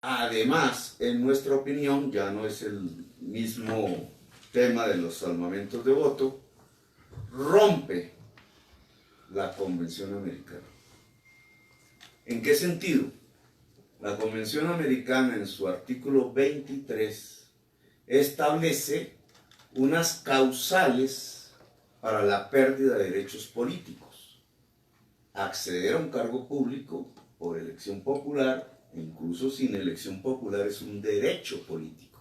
Además, en nuestra opinión, ya no es el mismo tema de los armamentos de voto, rompe la Convención Americana. ¿En qué sentido? La Convención Americana, en su artículo 23, establece unas causales para la pérdida de derechos políticos. Acceder a un cargo público por elección popular, incluso sin elección popular, es un derecho político.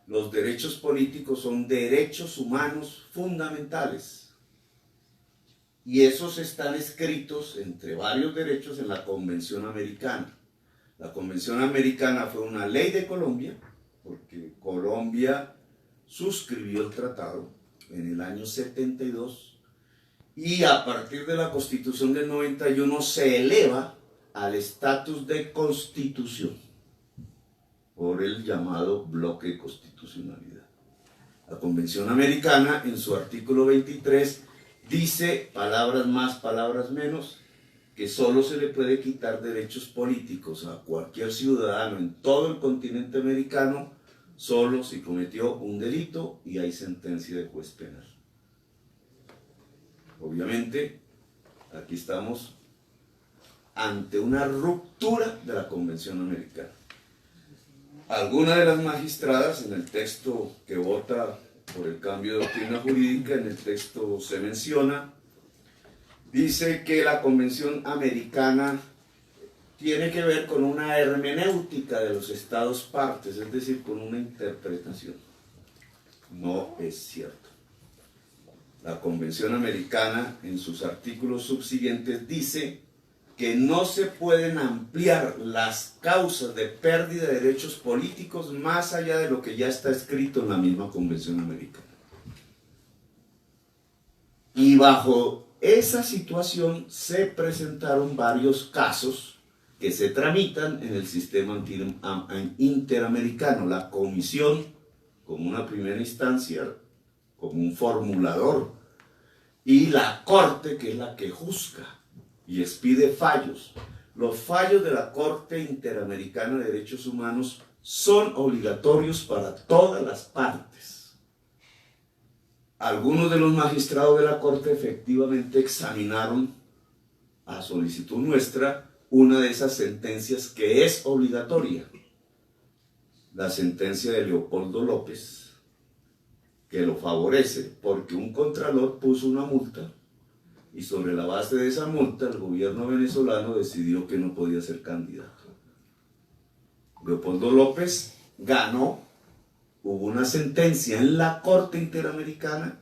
Los derechos políticos son derechos humanos fundamentales. Y esos están escritos, entre varios derechos, en la Convención Americana. La Convención Americana fue una ley de Colombia, porque Colombia suscribió el tratado en el año 72, y a partir de la Constitución del 91 se eleva al estatus de Constitución por el llamado bloque de constitucionalidad. La Convención Americana, en su artículo 23, dice, palabras más, palabras menos, que solo se le puede quitar derechos políticos a cualquier ciudadano en todo el continente americano solo si cometió un delito y hay sentencia de juez penal. Obviamente, aquí estamos ante una ruptura de la Convención Americana. Alguna de las magistradas, en el texto que vota por el cambio de doctrina jurídica, en el texto se menciona, dice que la Convención Americana tiene que ver con una hermenéutica de los estados partes, es decir, con una interpretación. No es cierto. La Convención Americana, en sus artículos subsiguientes, dice que no se pueden ampliar las causas de pérdida de derechos políticos más allá de lo que ya está escrito en la misma Convención Americana. Y bajo esa situación se presentaron varios casos que se tramitan en el sistema interamericano. La comisión, como una primera instancia, como un formulador, y la Corte, que es la que juzga y expide fallos. Los fallos de la Corte Interamericana de Derechos Humanos son obligatorios para todas las partes. Algunos de los magistrados de la Corte efectivamente examinaron, a solicitud nuestra, una de esas sentencias que es obligatoria. La sentencia de Leopoldo López, que lo favorece porque un contralor puso una multa y sobre la base de esa multa el gobierno venezolano decidió que no podía ser candidato. Leopoldo López ganó, hubo una sentencia en la Corte Interamericana,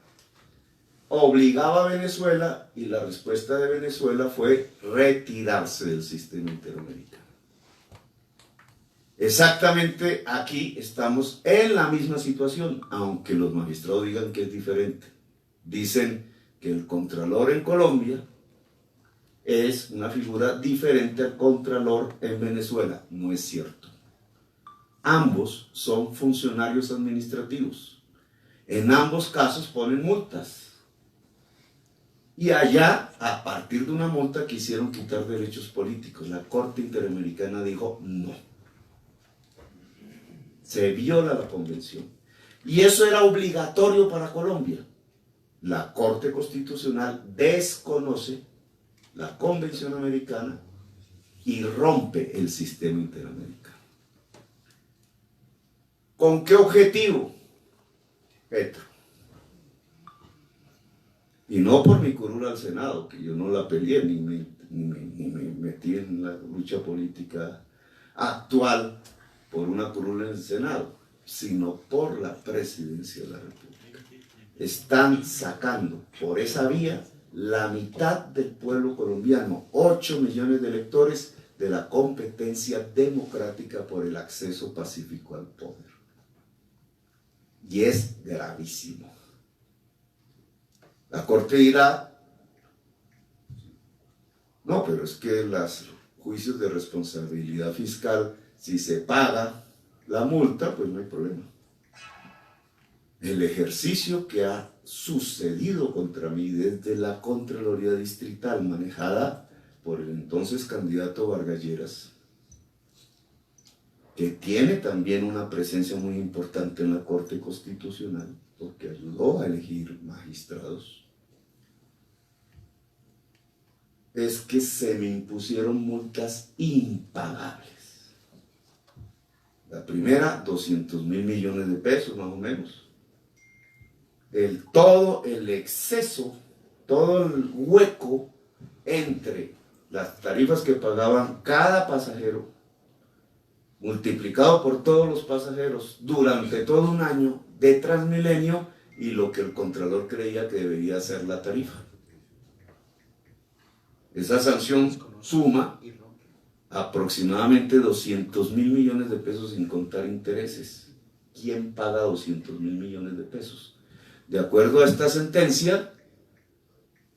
obligaba a Venezuela y la respuesta de Venezuela fue retirarse del sistema interamericano. Exactamente aquí estamos en la misma situación, aunque los magistrados digan que es diferente. Dicen que el contralor en Colombia es una figura diferente al contralor en Venezuela. No es cierto. Ambos son funcionarios administrativos. En ambos casos ponen multas. Y allá, a partir de una multa, quisieron quitar derechos políticos. La Corte Interamericana dijo no. Se viola la convención. Y eso era obligatorio para Colombia. La Corte Constitucional desconoce la Convención Americana y rompe el sistema interamericano. ¿Con qué objetivo? Petro. Y no por mi curul al Senado, que yo no la peleé ni me metí en la lucha política actual por una curul en el Senado, sino por la presidencia de la República. Están sacando por esa vía la mitad del pueblo colombiano, 8 millones de electores, de la competencia democrática por el acceso pacífico al poder. Y es gravísimo. La Corte dirá, no, pero es que los juicios de responsabilidad fiscal, si se paga la multa, pues no hay problema. El ejercicio que ha sucedido contra mí desde la Contraloría Distrital, manejada por el entonces candidato Vargas Lleras, que tiene también una presencia muy importante en la Corte Constitucional, porque ayudó a elegir magistrados, es que se me impusieron multas impagables. La primera, 200.000 millones de pesos, más o menos. Todo el exceso, todo el hueco entre las tarifas que pagaban cada pasajero, multiplicado por todos los pasajeros durante todo un año de Transmilenio, y lo que el Contralor creía que debería ser la tarifa. Esa sanción suma aproximadamente 200.000 millones de pesos sin contar intereses. ¿Quién paga 200.000 millones de pesos? De acuerdo a esta sentencia,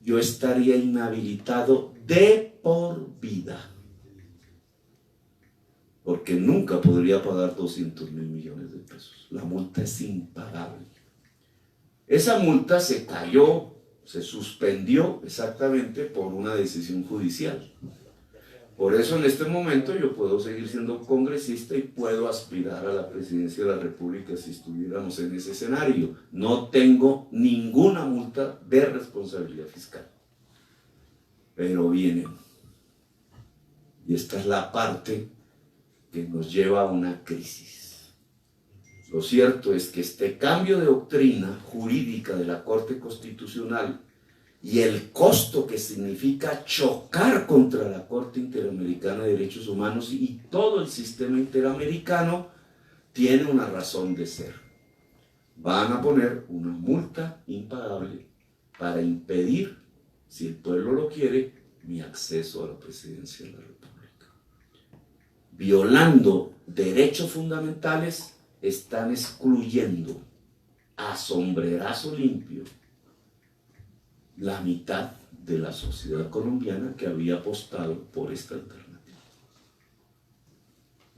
yo estaría inhabilitado de por vida, porque nunca podría pagar 200.000 millones de pesos. La multa es impagable. Esa multa se cayó, se suspendió exactamente por una decisión judicial. Por eso en este momento yo puedo seguir siendo congresista y puedo aspirar a la presidencia de la República si estuviéramos en ese escenario. No tengo ninguna multa de responsabilidad fiscal. Pero vienen. Y esta es la parte que nos lleva a una crisis. Lo cierto es que este cambio de doctrina jurídica de la Corte Constitucional y el costo que significa chocar contra la Corte Interamericana de Derechos Humanos y todo el sistema interamericano tiene una razón de ser. Van a poner una multa impagable para impedir, si el pueblo lo quiere, mi acceso a la presidencia de la República. Violando derechos fundamentales, están excluyendo a sombrerazo limpio la mitad de la sociedad colombiana que había apostado por esta alternativa.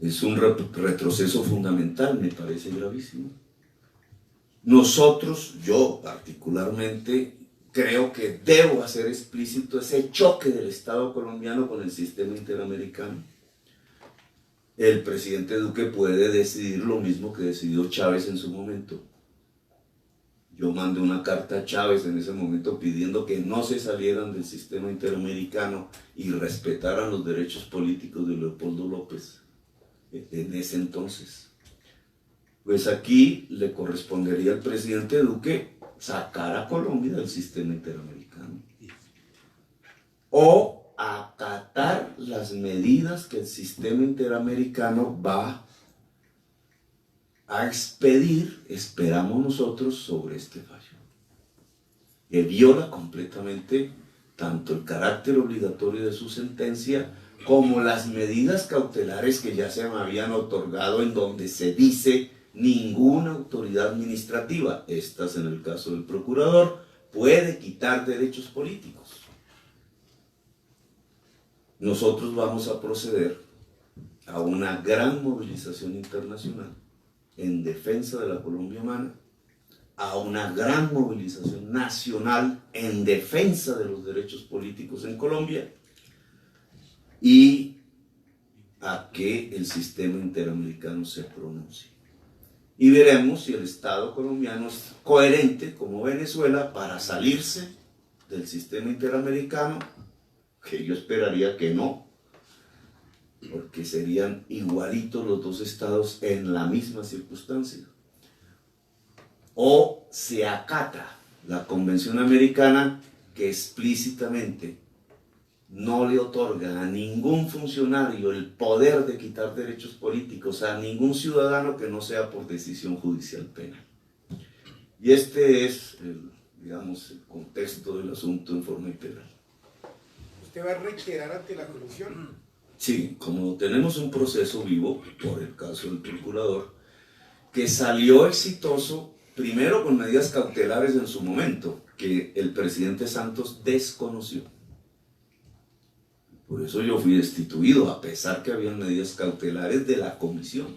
Es un retroceso fundamental, me parece gravísimo. Nosotros, yo particularmente, creo que debo hacer explícito ese choque del Estado colombiano con el sistema interamericano. El presidente Duque puede decidir lo mismo que decidió Chávez en su momento. Yo mandé una carta a Chávez en ese momento pidiendo que no se salieran del sistema interamericano y respetaran los derechos políticos de Leopoldo López en ese entonces. Pues aquí le correspondería al presidente Duque sacar a Colombia del sistema interamericano o acatar las medidas que el sistema interamericano va a expedir, esperamos nosotros, sobre este fallo, que viola completamente tanto el carácter obligatorio de su sentencia como las medidas cautelares que ya se me habían otorgado, en donde se dice ninguna autoridad administrativa, estas en el caso del procurador, puede quitar derechos políticos. Nosotros vamos a proceder a una gran movilización internacional en defensa de la Colombia humana, a una gran movilización nacional en defensa de los derechos políticos en Colombia y a que el sistema interamericano se pronuncie. Y veremos si el Estado colombiano es coherente como Venezuela para salirse del sistema interamericano, que yo esperaría que no, porque serían igualitos los dos estados en la misma circunstancia. O se acata la Convención Americana, que explícitamente no le otorga a ningún funcionario el poder de quitar derechos políticos, a ningún ciudadano que no sea por decisión judicial penal. Y este es el contexto del asunto en forma integral. ¿Usted va a reiterar ante la comisión? Sí, como tenemos un proceso vivo, por el caso del procurador, que salió exitoso, primero con medidas cautelares en su momento, que el presidente Santos desconoció. Por eso yo fui destituido, a pesar que había medidas cautelares de la comisión.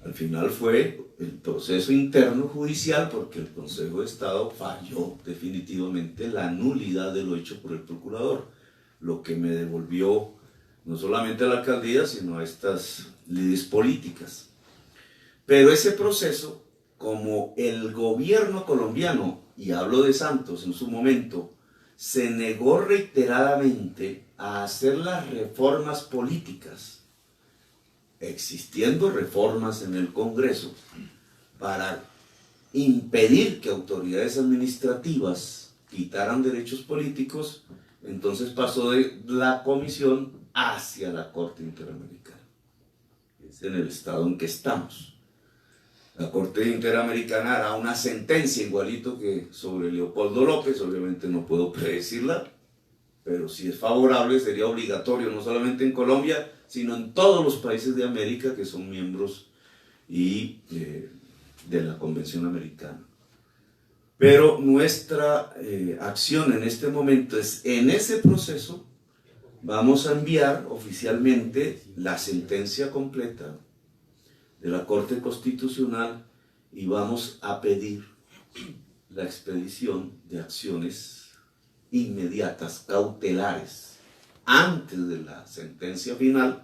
Al final fue el proceso interno judicial, porque el Consejo de Estado falló definitivamente la nulidad de lo hecho por el procurador, lo que me devolvió no solamente a la alcaldía, sino a estas lides políticas. Pero ese proceso, como el gobierno colombiano, y hablo de Santos en su momento, se negó reiteradamente a hacer las reformas políticas, existiendo reformas en el Congreso, para impedir que autoridades administrativas quitaran derechos políticos, entonces pasó de la Comisión hacia la Corte Interamericana. Es en el estado en que estamos. La Corte Interamericana hará una sentencia igualito que sobre Leopoldo López, obviamente no puedo predecirla, pero si es favorable sería obligatorio, no solamente en Colombia, sino en todos los países de América que son miembros de la Convención Americana. Pero nuestra acción en este momento es, en ese proceso, vamos a enviar oficialmente la sentencia completa de la Corte Constitucional y vamos a pedir la expedición de acciones inmediatas, cautelares, antes de la sentencia final,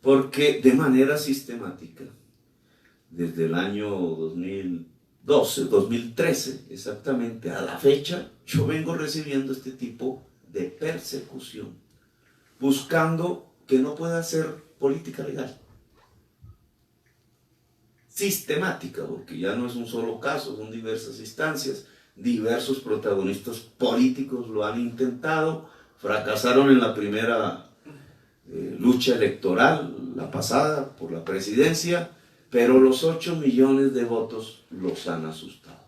porque de manera sistemática, desde el año 2013 exactamente, a la fecha, yo vengo recibiendo este tipo de persecución, buscando que no pueda ser política legal. Sistemática, porque ya no es un solo caso, son diversas instancias, diversos protagonistas políticos lo han intentado, fracasaron en la primera lucha electoral, la pasada, por la presidencia, pero los 8 millones de votos los han asustado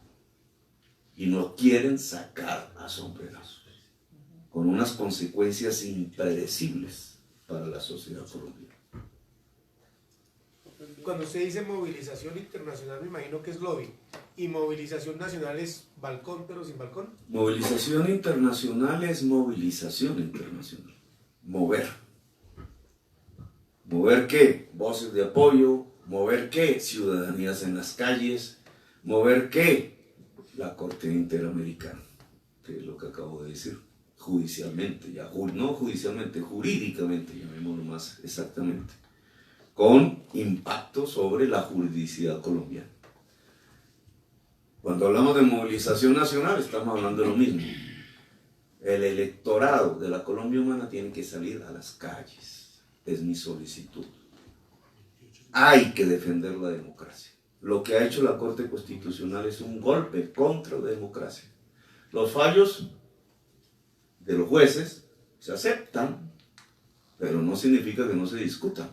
y nos quieren sacar a sombrerazos, con unas consecuencias impredecibles para la sociedad colombiana. Cuando usted dice movilización internacional, me imagino que es lobby. ¿Y movilización nacional es balcón, pero sin balcón? Movilización internacional es movilización internacional. Mover. ¿Mover qué? Voces de apoyo. ¿Mover qué? Ciudadanías en las calles. ¿Mover qué? La Corte Interamericana, que es lo que acabo de decir. Judicialmente, ya no judicialmente, jurídicamente, llamémoslo más exactamente, con impacto sobre la juridicidad colombiana. Cuando hablamos de movilización nacional, estamos hablando de lo mismo. El electorado de la Colombia Humana tiene que salir a las calles. Es mi solicitud. Hay que defender la democracia. Lo que ha hecho la Corte Constitucional es un golpe contra la democracia. Los fallos de los jueces se aceptan, pero no significa que no se discutan.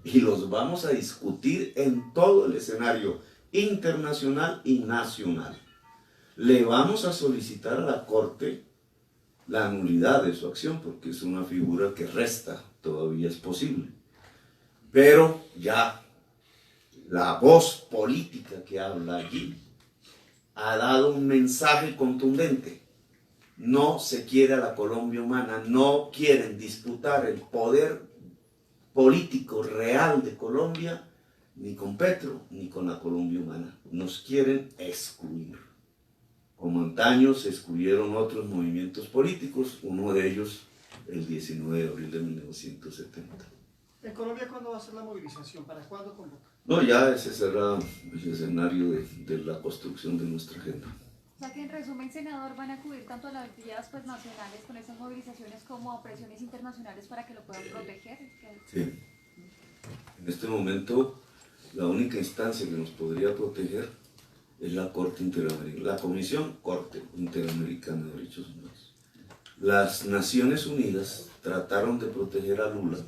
Y los vamos a discutir en todo el escenario internacional y nacional. Le vamos a solicitar a la Corte la nulidad de su acción, porque es una figura que resta, todavía es posible. Pero ya la voz política que habla allí ha dado un mensaje contundente. No se quiere a la Colombia Humana, no quieren disputar el poder político real de Colombia, ni con Petro, ni con la Colombia Humana. Nos quieren excluir. Como antaño se excluyeron otros movimientos políticos, uno de ellos el 19 de abril de 1970. ¿En Colombia cuándo va a ser la movilización? ¿Para cuándo convoca? No, ya ese será el escenario de la construcción de nuestra agenda. O sea que en resumen, senador, van a acudir tanto a las vías nacionales con estas movilizaciones como a presiones internacionales para que lo puedan proteger. Sí. En este momento, la única instancia que nos podría proteger es la Corte Interamericana, la Comisión Corte Interamericana de Derechos Humanos. Las Naciones Unidas trataron de proteger a Lula,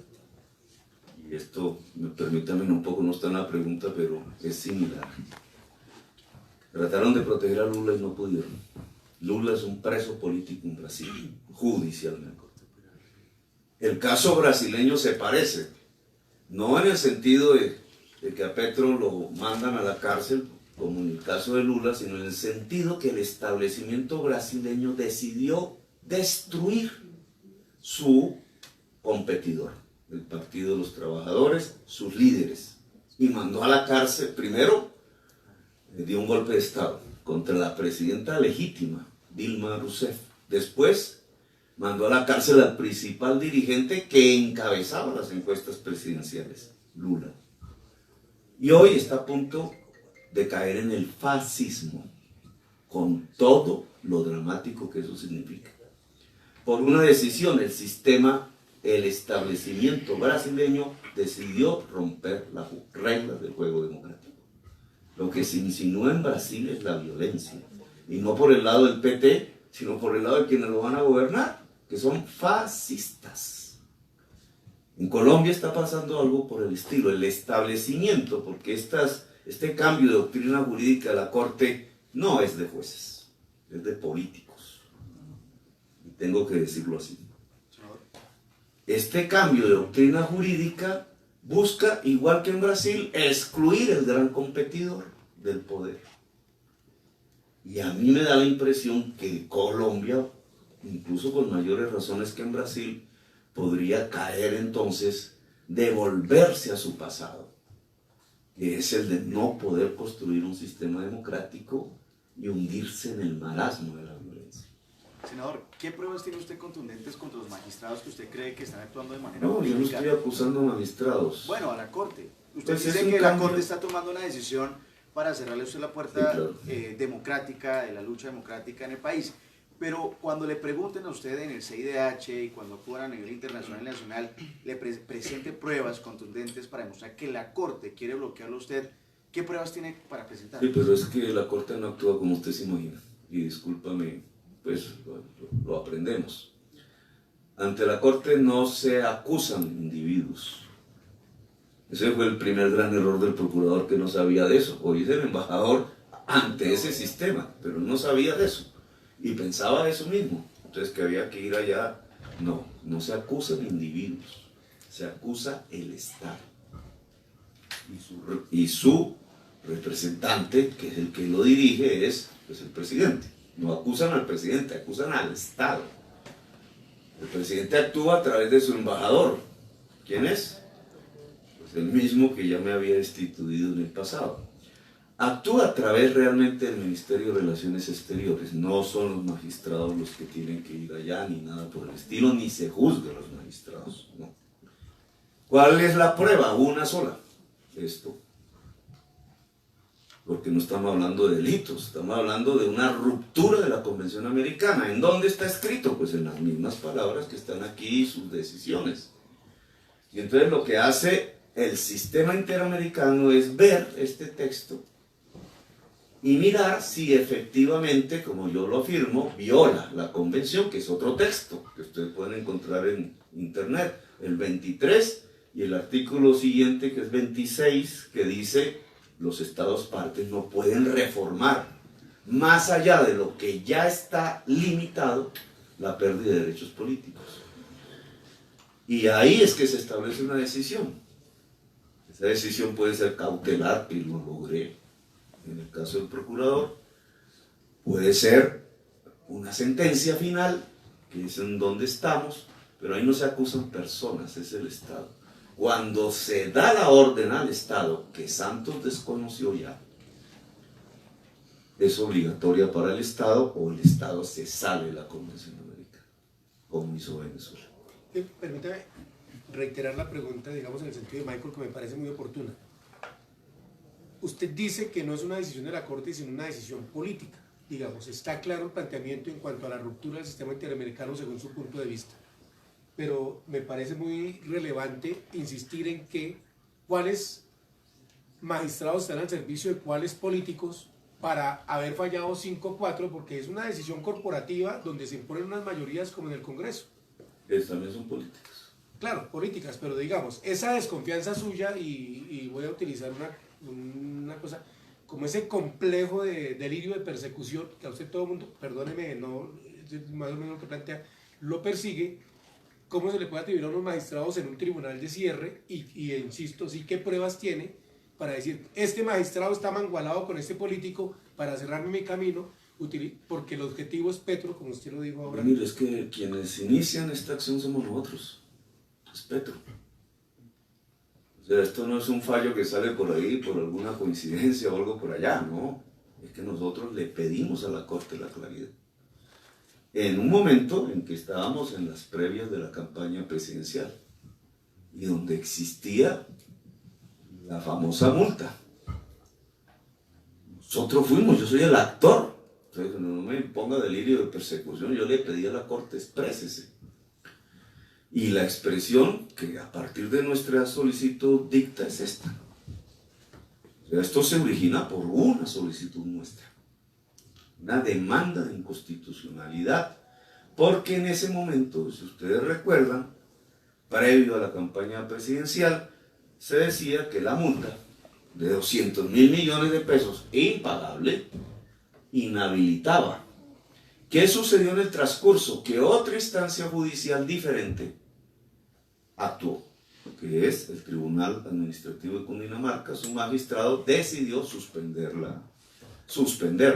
y esto, permítanme un poco, no está en la pregunta, pero es similar. Trataron de proteger a Lula y no pudieron. Lula es un preso político en Brasil, judicialmente. El caso brasileño se parece, no en el sentido de que a Petro lo mandan a la cárcel, como en el caso de Lula, sino en el sentido que el establecimiento brasileño decidió destruir su competidor, el Partido de los Trabajadores, sus líderes, y mandó a la cárcel, primero, dio un golpe de Estado contra la presidenta legítima, Dilma Rousseff. Después, mandó a la cárcel al principal dirigente que encabezaba las encuestas presidenciales, Lula. Y hoy está a punto de caer en el fascismo, con todo lo dramático que eso significa. Por una decisión, el establecimiento brasileño decidió romper las reglas del juego democrático. Lo que se insinúa en Brasil es la violencia, y no por el lado del PT, sino por el lado de quienes lo van a gobernar, que son fascistas. En Colombia está pasando algo por el estilo, el establecimiento, porque este cambio de doctrina jurídica de la Corte no es de jueces, es de políticos. Y tengo que decirlo así. Este cambio de doctrina jurídica busca, igual que en Brasil, excluir el gran competidor del poder. Y a mí me da la impresión que Colombia, incluso con mayores razones que en Brasil, podría caer entonces, devolverse a su pasado, que es el de no poder construir un sistema democrático y hundirse en el marasmo de la violencia. Senador, ¿qué pruebas tiene usted contundentes contra los magistrados que usted cree que están actuando de manera No, yo no política? estoy acusando a magistrados. Bueno, a la Corte. Usted Pues es dice un que la cambio. Corte está tomando una decisión para cerrarle a usted la puerta, Sí, claro. democrática, de la lucha democrática en el país. Pero cuando le pregunten a usted en el CIDH y cuando acudan a nivel internacional y nacional, le presente pruebas contundentes para demostrar que la Corte quiere bloquearlo a usted, ¿qué pruebas tiene para presentar? Sí, pero es que la Corte no actúa como usted se imagina. Y discúlpame, pues lo aprendemos. Ante la Corte no se acusan individuos. Ese fue el primer gran error del procurador, que no sabía de eso. Hoy es el embajador ante ese sistema, pero no sabía de eso. Y pensaba eso mismo. Entonces que había que ir allá. No, no se acusan individuos. Se acusa el Estado. Y su representante, que es el que lo dirige, es pues, el presidente. No acusan al presidente, acusan al Estado. El presidente actúa a través de su embajador. ¿Quién es? Pues el mismo que ya me había destituido en el pasado. Actúa a través realmente del Ministerio de Relaciones Exteriores. No son los magistrados los que tienen que ir allá, ni nada por el estilo, ni se juzga a los magistrados. No. ¿Cuál es la prueba? Una sola. Esto. Porque no estamos hablando de delitos, estamos hablando de una ruptura de la Convención Americana. ¿En dónde está escrito? Pues en las mismas palabras que están aquí, sus decisiones. Y entonces lo que hace el sistema interamericano es ver este texto y mirar si efectivamente, como yo lo afirmo, viola la Convención, que es otro texto que ustedes pueden encontrar en internet, el 23 y el artículo siguiente, que es 26, que dice: los estados partes no pueden reformar más allá de lo que ya está limitado la pérdida de derechos políticos. Y ahí es que se establece una decisión. Esa decisión puede ser cautelar, que lo logré en el caso del procurador. Puede ser una sentencia final, que es en donde estamos, pero ahí no se acusan personas, es el Estado. Cuando se da la orden al Estado, que Santos desconoció ya, es obligatoria para el Estado, o el Estado se sale de la Convención Americana, como hizo Venezuela. Permítame reiterar la pregunta, digamos, en el sentido de Michael, que me parece muy oportuna. Usted dice que no es una decisión de la Corte, sino una decisión política. Digamos, está claro el planteamiento en cuanto a la ruptura del sistema interamericano según su punto de vista. Pero me parece muy relevante insistir en que cuáles magistrados están al servicio de cuáles políticos para haber fallado 5-4, porque es una decisión corporativa donde se imponen unas mayorías como en el Congreso. También son políticas. Claro, políticas, pero digamos, esa desconfianza suya, y voy a utilizar una cosa, como ese complejo de delirio de persecución, que a usted todo el mundo, perdóneme, no, es más o menos lo que plantea, lo persigue. ¿Cómo se le puede atribuir a unos magistrados en un tribunal de cierre? Y insisto, sí, ¿qué pruebas tiene para decir, este magistrado está mangualado con este político para cerrarme mi camino? Porque el objetivo es Petro, como usted lo dijo ahora. Mire, es que quienes inician esta acción somos nosotros. Es Petro. O sea, esto no es un fallo que sale por ahí por alguna coincidencia o algo por allá, no. Es que nosotros le pedimos a la Corte la claridad. En un momento en que estábamos en las previas de la campaña presidencial y donde existía la famosa multa. Nosotros fuimos, yo soy el actor, entonces no me ponga delirio de persecución, yo le pedí a la Corte exprésese. Y la expresión que a partir de nuestra solicitud dicta es esta. O sea, esto se origina por una solicitud nuestra, una demanda de inconstitucionalidad, porque en ese momento, si ustedes recuerdan, previo a la campaña presidencial, se decía que la multa de 200.000 millones de pesos impagable inhabilitaba. ¿Qué sucedió en el transcurso? Que otra instancia judicial diferente actuó, que es el Tribunal Administrativo de Cundinamarca. Su magistrado decidió suspenderla,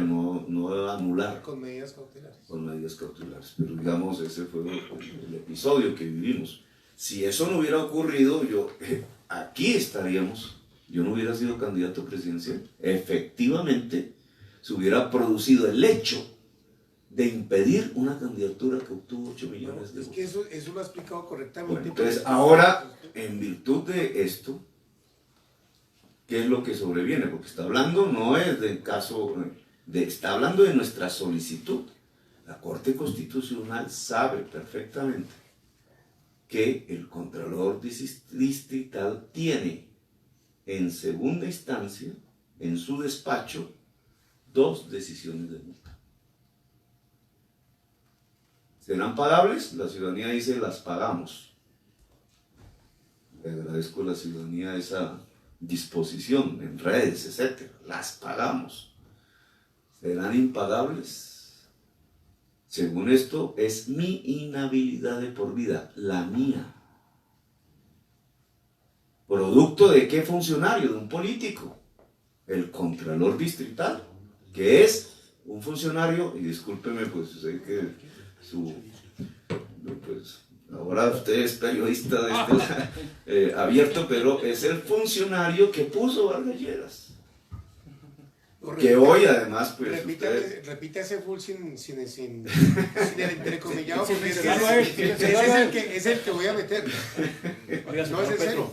no anular. Con medidas cautelares. Con medidas cautelares. Pero digamos, ese fue el episodio que vivimos. Si eso no hubiera ocurrido, aquí estaríamos. Yo no hubiera sido candidato presidencial. Efectivamente, se hubiera producido el hecho de impedir una candidatura que obtuvo 8 millones de votos. Es que eso lo ha explicado correctamente. Bueno, entonces, ahora, en virtud de esto, ¿qué es lo que sobreviene? Porque está hablando, no es del caso, está hablando de nuestra solicitud. La Corte Constitucional sabe perfectamente que el Contralor Distrital tiene en segunda instancia, en su despacho, 2 decisiones de multa. ¿Serán pagables? La ciudadanía dice, las pagamos. Le agradezco a la ciudadanía esa disposición en redes, etc. Las pagamos. ¿Serán impagables? Según esto, es mi inhabilidad de por vida, la mía. ¿Producto de qué funcionario? De un político. El Contralor Distrital, que es un funcionario, y discúlpeme, pues sé que pues, ahora usted es periodista abierto, pero es el funcionario que puso Vargas Lleras. Que hoy además, pues... Repita ese full sin el entrecomillado, porque es el que voy a meter. Oiga, No, es en serio.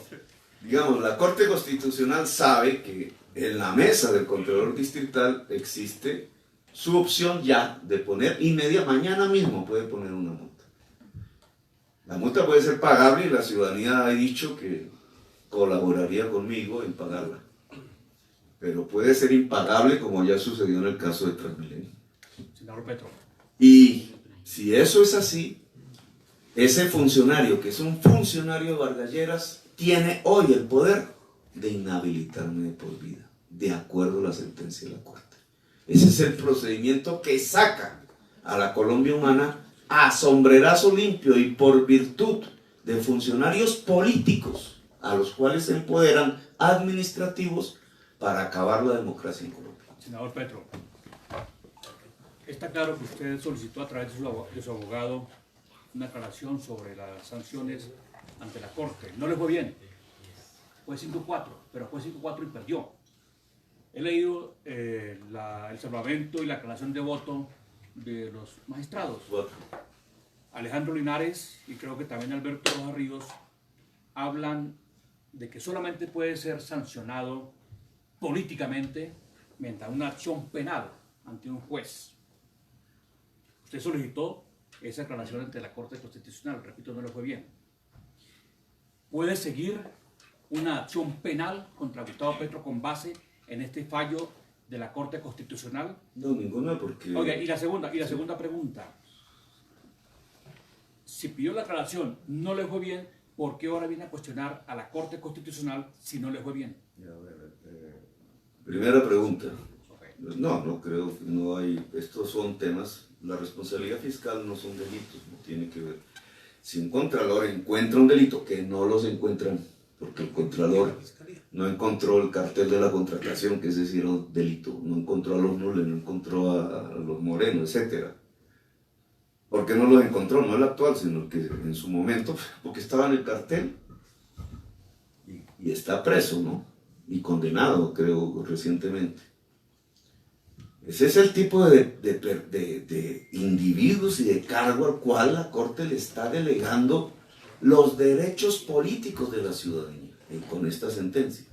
Digamos, la Corte Constitucional sabe que en la mesa del Contralor Distrital existe su opción ya de poner mañana mismo puede poner una multa. La multa puede ser pagable y la ciudadanía ha dicho que colaboraría conmigo en pagarla. Pero puede ser impagable, como ya sucedió en el caso de Transmilenio. Senador Petro. Y si eso es así, ese funcionario, que es un funcionario de Vargas Lleras, tiene hoy el poder de inhabilitarme de por vida, de acuerdo a la sentencia de la Corte. Ese es el procedimiento que saca a la Colombia humana a sombrerazo limpio y por virtud de funcionarios políticos a los cuales se empoderan administrativos para acabar la democracia en Colombia. Senador Petro, está claro que usted solicitó a través de su abogado una aclaración sobre las sanciones ante la Corte. No le fue bien. Fue 5-4, pero fue 5-4 y perdió. He leído el salvamento y la aclaración de voto de los magistrados. Alejandro Linares y creo que también Alberto Rojas Ríos hablan de que solamente puede ser sancionado políticamente mediante una acción penal ante un juez. Usted solicitó esa aclaración ante la Corte Constitucional, repito, no le fue bien. ¿Puede seguir una acción penal contra Gustavo Petro con base en este fallo de la Corte Constitucional? No, ninguna, porque... Oiga, y la segunda pregunta. Si pidió la aclaración, no le fue bien, ¿por qué ahora viene a cuestionar a la Corte Constitucional si no le fue bien? Primera pregunta. No creo que no hay... Estos son temas... La responsabilidad fiscal no son delitos, no tiene que ver. Si un contralor encuentra un delito, que no los encuentran, porque el contralor no encontró el cartel de la contratación, que ese sí era un delito, no encontró a los Nules, no encontró a los Moreno, etc. ¿Por qué no los encontró? No el actual, sino el que en su momento, porque estaba en el cartel y está preso, ¿no? Y condenado, creo, recientemente. Ese es el tipo de individuos y de cargo al cual la Corte le está delegando los derechos políticos de la ciudadanía con esta sentencia.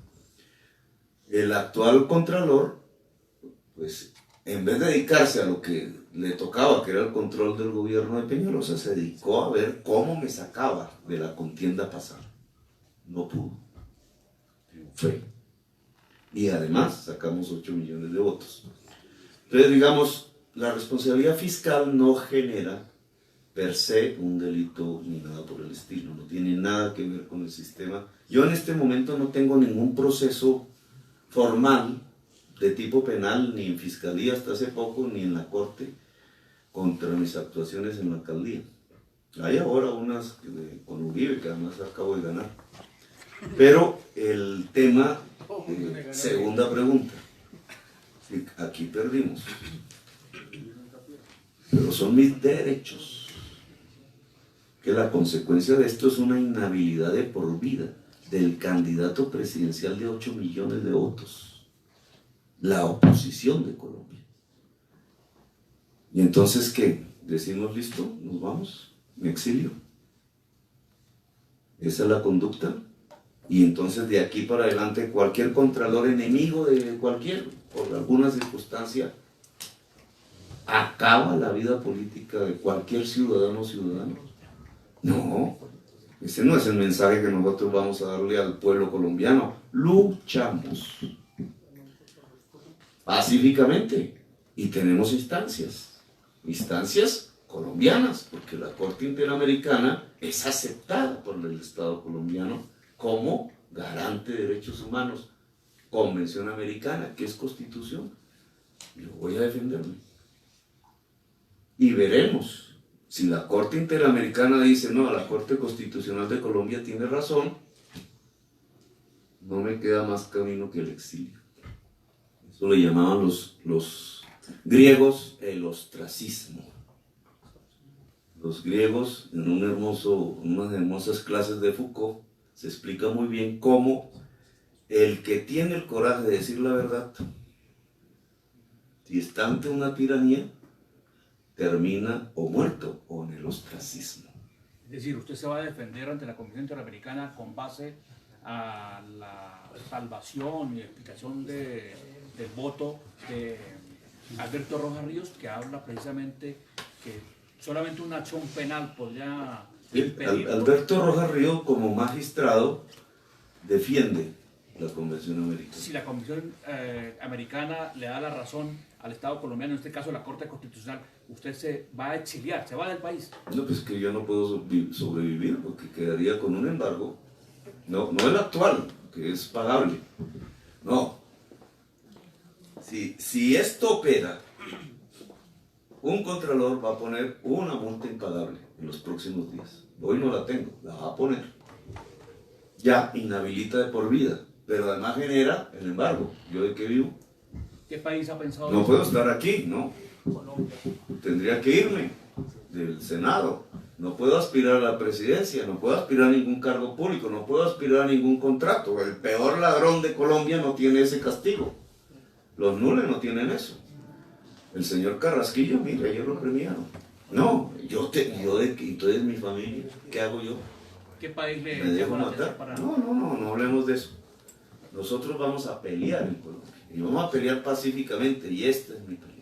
el actual contralor, pues en vez de dedicarse a lo que le tocaba, que era el control del gobierno de Peñalosa, se dedicó a ver cómo me sacaba de la contienda pasada. No pudo. Triunfé. Y además sacamos 8 millones de votos. Entonces, digamos, la responsabilidad fiscal no genera per se un delito ni nada por el estilo, no tiene nada que ver con el sistema. Yo en este momento no tengo ningún proceso formal de tipo penal, ni en fiscalía hasta hace poco, ni en la corte, contra mis actuaciones en la alcaldía. Hay ahora unas con Uribe, que además acabo de ganar. Pero el tema, segunda pregunta, aquí perdimos, pero son mis derechos, que la consecuencia de esto es una inhabilidad de por vida del candidato presidencial de 8 millones de votos, la oposición de Colombia. Y entonces, ¿qué? Decimos, listo, nos vamos, me exilio. Esa es la conducta. Y entonces de aquí para adelante cualquier contralor enemigo de cualquier, por alguna circunstancia, acaba la vida política de cualquier ciudadano o ciudadana. No, ese no es el mensaje que nosotros vamos a darle al pueblo colombiano. Luchamos pacíficamente y tenemos instancias colombianas, porque la Corte Interamericana es aceptada por el Estado colombiano como garante de derechos humanos, Convención Americana, que es Constitución. Yo voy a defenderme. Y veremos, si la Corte Interamericana dice, no, la Corte Constitucional de Colombia tiene razón, no me queda más camino que el exilio. Eso le llamaban los griegos el ostracismo. Los griegos, en unas hermosas clases de Foucault, se explica muy bien cómo el que tiene el coraje de decir la verdad, si está ante una tiranía, termina o muerto o en el ostracismo. Es decir, usted se va a defender ante la Comisión Interamericana con base a la salvación y explicación del voto de Alberto Rojas Ríos, que habla precisamente que solamente una acción penal podría impedir. Alberto Rojas Ríos, como magistrado, defiende la Convención Americana. Si la Convención Americana le da la razón al Estado colombiano, en este caso la Corte Constitucional, usted se va a exiliar, se va del país. No, pues que yo no puedo sobrevivir porque quedaría con un embargo. No el actual, que es pagable. No. Si esto opera, un contralor va a poner una multa impagable en los próximos días. Hoy no la tengo, la va a poner. Ya inhabilita de por vida, pero además genera el embargo. ¿Yo de qué vivo? ¿Qué país ha pensado No eso? puedo estar aquí, ¿no? Colombia. Tendría que irme del Senado. No puedo aspirar a la presidencia, no puedo aspirar a ningún cargo público, no puedo aspirar a ningún contrato. El peor ladrón de Colombia no tiene ese castigo. Los nules no tienen eso. El señor Carrasquillo, mira, ellos lo premiaron. No, entonces mi familia, ¿qué hago yo? ¿Qué país ¿Me le dejo llama la atención matar? para...? No hablemos de eso. Nosotros vamos a pelear en Colombia. Y vamos a pelear pacíficamente, y esta es mi pelea.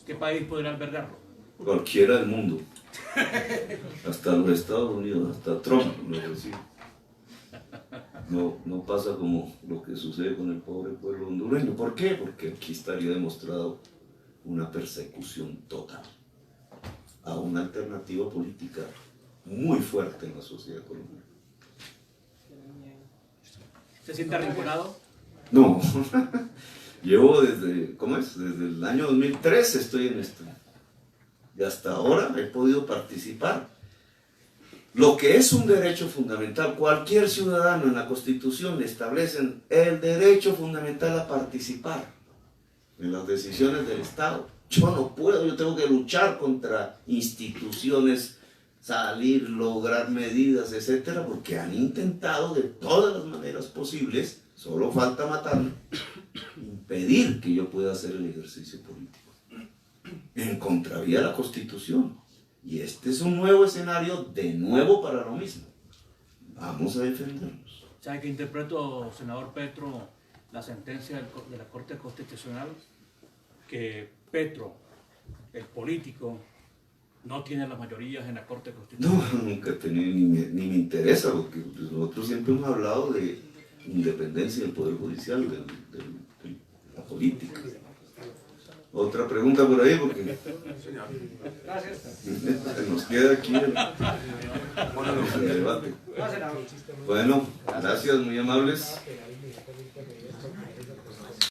¿Qué país podrá albergarlo? Cualquiera del mundo. Hasta los Estados Unidos, hasta Trump lo recibe. No pasa como lo que sucede con el pobre pueblo hondureño. ¿Por qué? Porque aquí estaría demostrado una persecución total a una alternativa política muy fuerte en la sociedad colombiana. ¿Se siente arrinconado? No, llevo desde el año 2003 estoy en esto. Y hasta ahora he podido participar. Lo que es un derecho fundamental, cualquier ciudadano en la Constitución le establecen el derecho fundamental a participar en las decisiones del Estado. Yo no puedo, yo tengo que luchar contra instituciones, salir, lograr medidas, etcétera, porque han intentado de todas las maneras posibles, solo falta matarme, impedir que yo pueda hacer el ejercicio político en contravía de la Constitución. Y este es un nuevo escenario de nuevo para lo mismo. Vamos a defendernos. ¿Sabe qué interpreto, senador Petro, la sentencia de la Corte Constitucional? Que Petro, el político, no tiene las mayorías en la Corte Constitucional. No, nunca he tenido, ni me interesa, porque pues, nosotros siempre hemos hablado de independencia del Poder Judicial, de la política. Otra pregunta por ahí, porque se nos queda aquí el debate. Bueno, gracias, muy amables.